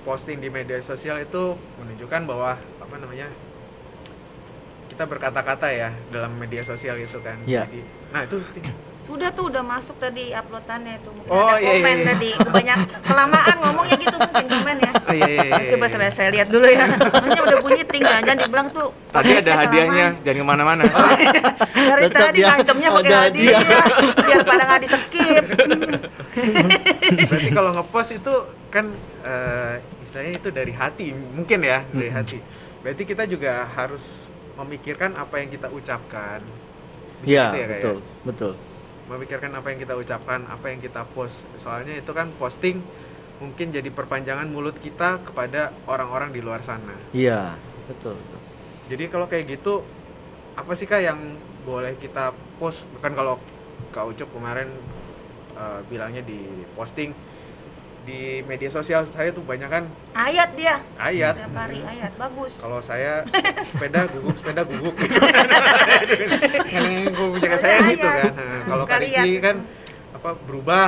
posting di media sosial itu menunjukkan bahwa apa namanya, kita berkata-kata ya dalam media sosial itu kan. Iya. Jadi, nah itu Sudah tuh udah masuk tadi uploadannya itu. Mungkin Oh, ada iya, komen iya. tadi. Banyak kelamaan ngomongnya gitu mungkin komen ya. Oh, iya. Coba saya lihat dulu ya. Namanya udah bunyi ting, jangan dibilang tuh. Tadi ada podcastnya hadiahnya, kelamaan. jangan kemana-mana. Dari Tetap tadi dia ngancemnya pakai ada hadiah. Biar pada nggak di skip. Berarti kalau ngepost itu kan istilahnya itu dari hati mungkin ya, dari hati. Berarti kita juga harus memikirkan apa yang kita ucapkan. Iya, Gitu ya, Kak, ya? betul. Memikirkan apa yang kita ucapkan, apa yang kita post. Soalnya itu kan posting mungkin jadi perpanjangan mulut kita kepada orang-orang di luar sana. Iya, betul. Jadi kalau kayak gitu, apa sih Kak yang boleh kita post? Bukan kalau Kak Ucup kemarin bilangnya di posting di media sosial saya tuh banyak kan Ayat dia. ayat. Tiap hari ayat bagus. Kalau saya sepeda guguk. Kan punya saya Ada gitu ayat. kan. Nah, kalau Kak Sekali Riki ayat. kan apa berubah.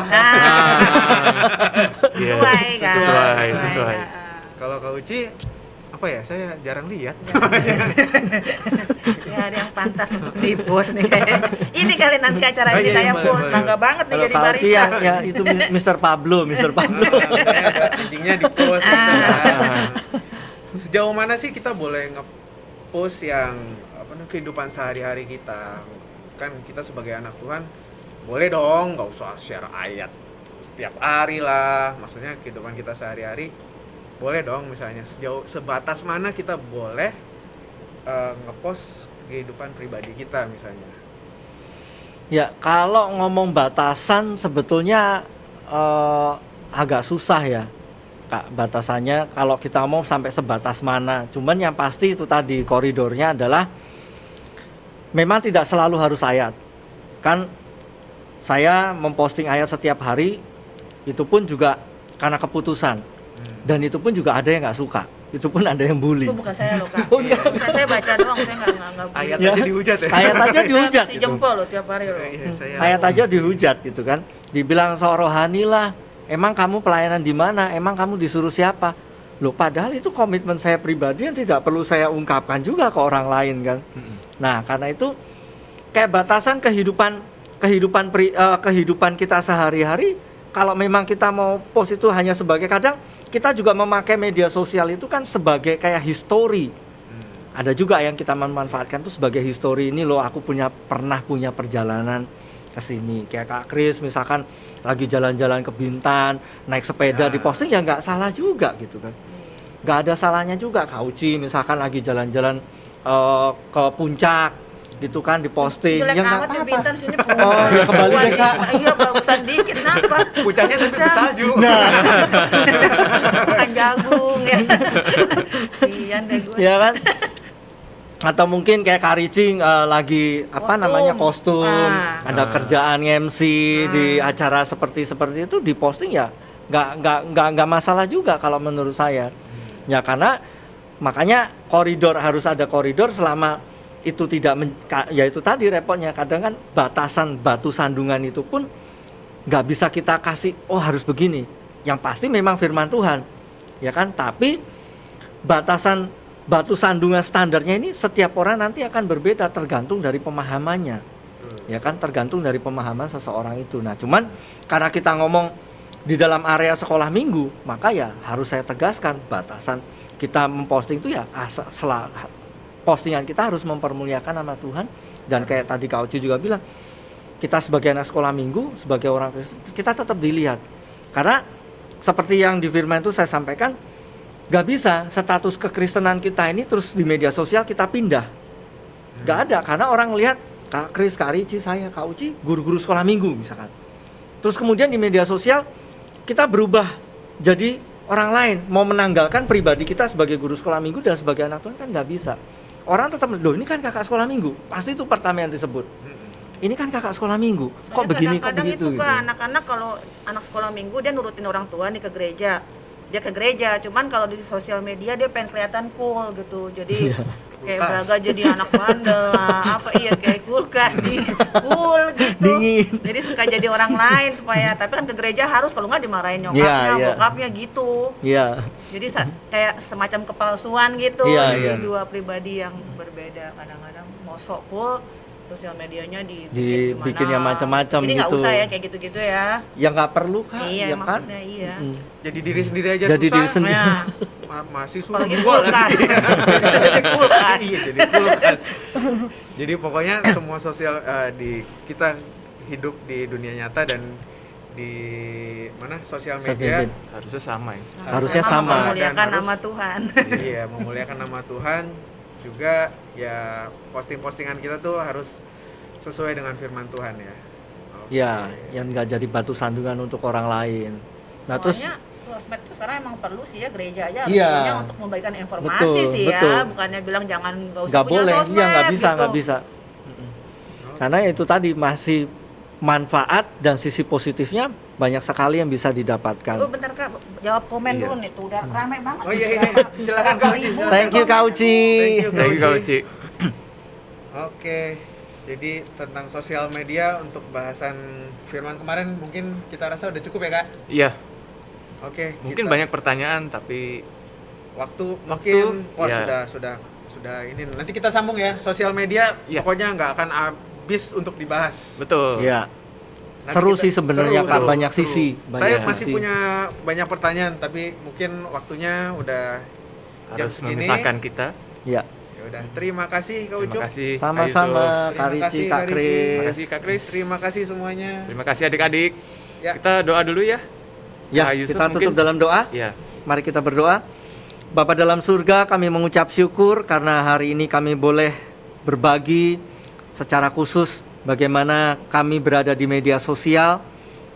Sesuai kan. Sesuai. Ya. Kalau Kak Uci apa ya? Saya jarang lihat. Ya ada yang pantas untuk di-post nih kayaknya. Ini kali nanti acara Oh, ini iya, saya boleh, post. boleh. Bangga banget nih Kalau jadi Kak Uci barista. ya itu Mr. Pablo. Saya ada anjingnya di post gitu Ah. kan. Sejauh mana sih kita boleh nge-post yang apa namanya kehidupan sehari-hari kita? Kan kita sebagai anak Tuhan boleh dong, nggak usah share ayat setiap hari lah. Maksudnya kehidupan kita sehari-hari boleh dong, misalnya sejauh sebatas mana kita boleh nge-post kehidupan pribadi kita misalnya. Ya, kalau ngomong batasan sebetulnya agak susah ya, Kak, batasannya kalau kita mau sampai sebatas mana. Cuman yang pasti itu tadi koridornya adalah memang tidak selalu harus ayat. Kan saya memposting ayat setiap hari, itu pun juga karena keputusan. Dan itu pun juga ada yang nggak suka. Itu pun ada yang bully. Itu bukan saya loh Kak. Oh, enggak. Bukan saya baca doang, saya nggak Ayat Ya. aja dihujat ya. Ayat aja dihujat. Si gitu. jempol loh tiap hari loh. Iya, saya Ayat aja dihujat gitu kan. Dibilang sok rohani lah. Emang kamu pelayanan di mana? Emang kamu disuruh siapa? Loh, padahal itu komitmen saya pribadi yang tidak perlu saya ungkapkan juga ke orang lain kan. Nah, karena itu kayak batasan kehidupan kita sehari-hari. Kalau memang kita mau post itu hanya sebagai, kadang kita juga memakai media sosial itu kan sebagai kayak history. Ada juga yang kita memanfaatkan itu sebagai history. Ini loh, aku pernah punya perjalanan ke sini. Kayak Kak Kris misalkan lagi jalan-jalan ke Bintan, naik sepeda di posting, ya nggak salah juga gitu kan. Nggak ada salahnya juga. Kak Uci misalkan lagi jalan-jalan ke puncak gitu kan, di posting. Jelek Ya nggak amat ya apa-apa. Bintan sini. Oh, ya kembali deh, Kak. Iya bagusan dikit, kenapa? puncaknya tapi bersalju. Makan jagung ya. Sian deh gue. Ya kan? Atau mungkin kayak Kak Ricci lagi kostum, ada kerjaan MC di acara seperti itu diposting ya nggak masalah juga kalau menurut saya. Ya karena makanya harus ada koridor selama itu ya itu tadi repotnya kadang kan batasan batu sandungan itu pun nggak bisa kita kasih harus begini. Yang pasti memang firman Tuhan, ya kan? Tapi batasan batu sandungan standarnya ini setiap orang nanti akan berbeda tergantung dari pemahamannya, ya kan? Tergantung dari pemahaman seseorang itu. Nah, cuman karena kita ngomong di dalam area sekolah minggu, maka ya harus saya tegaskan batasan kita memposting itu ya postingan kita harus mempermuliakan nama Tuhan. Dan kayak tadi Kak Uci juga bilang, kita sebagai anak sekolah minggu, sebagai orang Kristen, kita tetap dilihat. Karena seperti yang di firman itu saya sampaikan, gak bisa status kekristenan kita ini terus di media sosial kita pindah. Gak ada, karena orang lihat Kak Kris, Kak Ricci, saya, Kak Uci, guru-guru sekolah minggu misalkan. Terus kemudian di media sosial kita berubah jadi orang lain, mau menanggalkan pribadi kita sebagai guru sekolah minggu dan sebagai anak Tuhan kan gak bisa. Orang tetap, loh ini kan kakak sekolah minggu, pasti itu pertama yang disebut. Ini kan kakak sekolah minggu, kok begini, kok begitu. Kadang-kadang itu kan anak-anak kalau anak sekolah minggu dia nurutin orang tua nih ke gereja. Dia ke gereja, cuman kalau di sosial media dia pengen kelihatan cool gitu. Jadi kayak belaga jadi anak bandel lah, kayak kulkas cool gitu. Dingin. Jadi suka jadi orang lain supaya, tapi kan ke gereja harus, kalau nggak dimarahin nyokapnya, bokapnya gitu. Iya. Jadi kayak semacam kepalsuan gitu dari dua pribadi yang berbeda. Kadang-kadang mau sok cool, sosial medianya dibikin yang macam-macam gitu. Jadi nggak usah ya kayak gitu-gitu ya. Ya nggak perlu kan? Iya, ya maksudnya kan? iya. Jadi diri sendiri aja Jadi susah. diri sendiri. Nah, Masih suruh apalagi gua kulkas. lagi. Jadi kulkas. Iya, jadi kulkas. Jadi pokoknya semua sosial kita hidup di dunia nyata dan di sosial media Harusnya sama ya. Harusnya sama. Memuliakan Dan nama Tuhan. Iya, memuliakan nama Tuhan juga ya, posting-postingan kita tuh harus sesuai dengan firman Tuhan ya. Ya, yang nggak jadi batu sandungan untuk orang lain. Nah, Soalnya sosmed itu sekarang emang perlu sih ya, gereja aja Iya. harusnya untuk membagikan informasi Betul, sih ya, betul. bukannya bilang jangan nggak usah nggak punya boleh, sosmed. iya nggak bisa, gitu. nggak bisa. Karena itu tadi masih manfaat dan sisi positifnya banyak sekali yang bisa didapatkan. Lu bentar Kak, jawab komen Iya. dulu nih tuh, udah rame banget. Oh iya, Berapa- silakan berapa Kak Uci. ribu Thank you Kak Uci. Thank you, Thank you Kak Uci. Oke. Jadi tentang sosial media untuk bahasan firman kemarin mungkin kita rasa udah cukup ya, Kak? Iya, Oke. mungkin kita- banyak pertanyaan tapi waktu mungkin ya. sudah ini nanti kita sambung ya, sosial media Ya. pokoknya nggak akan habis untuk dibahas. betul. Iya. Nanti Seru kita- sih sebenarnya seru, Kak, seru, banyak seru. sisi. Saya banyak masih sisi. punya banyak pertanyaan tapi mungkin waktunya udah jam Harus segini. memisahkan kita. Iya. Ya udah, terima kasih Kak Ucup. Terima kasih Kak Yusuf. Sama-sama Kak Terima Ricci, kasih, Kak Kak Ricci. Kris. Terima kasih Kak Kris. Terima kasih semuanya. Terima kasih adik-adik. Ya. Kita doa dulu ya. Ya, Kak Yusuf kita tutup mungkin. dalam doa. Iya. Mari kita berdoa. Bapa dalam surga, kami mengucap syukur karena hari ini kami boleh berbagi secara khusus bagaimana kami berada di media sosial,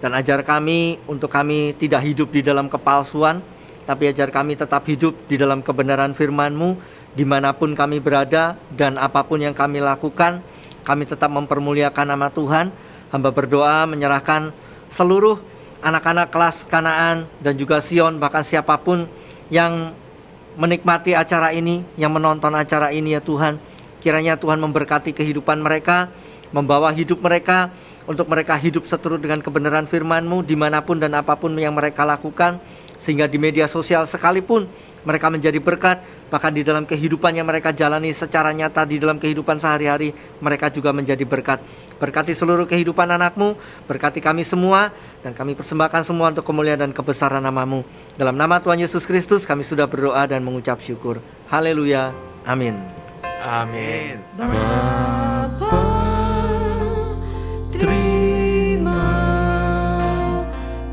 dan ajar kami untuk kami tidak hidup di dalam kepalsuan, tapi ajar kami tetap hidup di dalam kebenaran firman-Mu dimanapun kami berada, dan apapun yang kami lakukan kami tetap mempermuliakan nama Tuhan. Hamba berdoa menyerahkan seluruh anak-anak kelas Kanaan dan juga Sion, bahkan siapapun yang menikmati acara ini, yang menonton acara ini ya Tuhan. Kiranya Tuhan memberkati kehidupan mereka, membawa hidup mereka, untuk mereka hidup seturut dengan kebenaran firman-Mu dimanapun dan apapun yang mereka lakukan. Sehingga di media sosial sekalipun mereka menjadi berkat, bahkan di dalam kehidupan yang mereka jalani secara nyata di dalam kehidupan sehari-hari, mereka juga menjadi berkat. Berkati seluruh kehidupan anak-Mu, berkati kami semua, dan kami persembahkan semua untuk kemuliaan dan kebesaran nama-Mu. Dalam nama Tuhan Yesus Kristus kami sudah berdoa dan mengucap syukur. Haleluya. Amin. Amin. Bapa, terima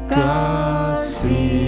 kasih.